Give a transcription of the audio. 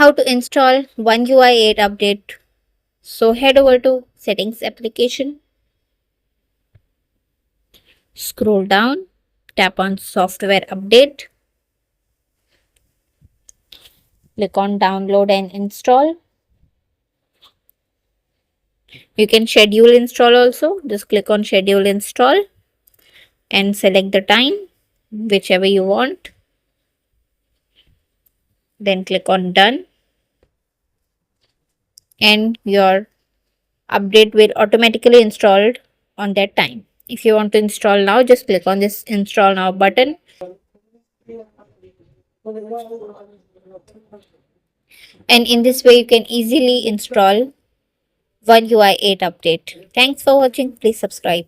how to install One UI 8 update. So head over to Settings application, scroll down, tap on Software Update, click on Download and Install. You can schedule install also. Just click on Schedule Install and select the time, whichever you want. Then click on Done, and your update will automatically installed on that time. If you want to install now, just click on this Install Now button. And in this way, you can easily install One UI 8 update. Thanks for watching. Please subscribe.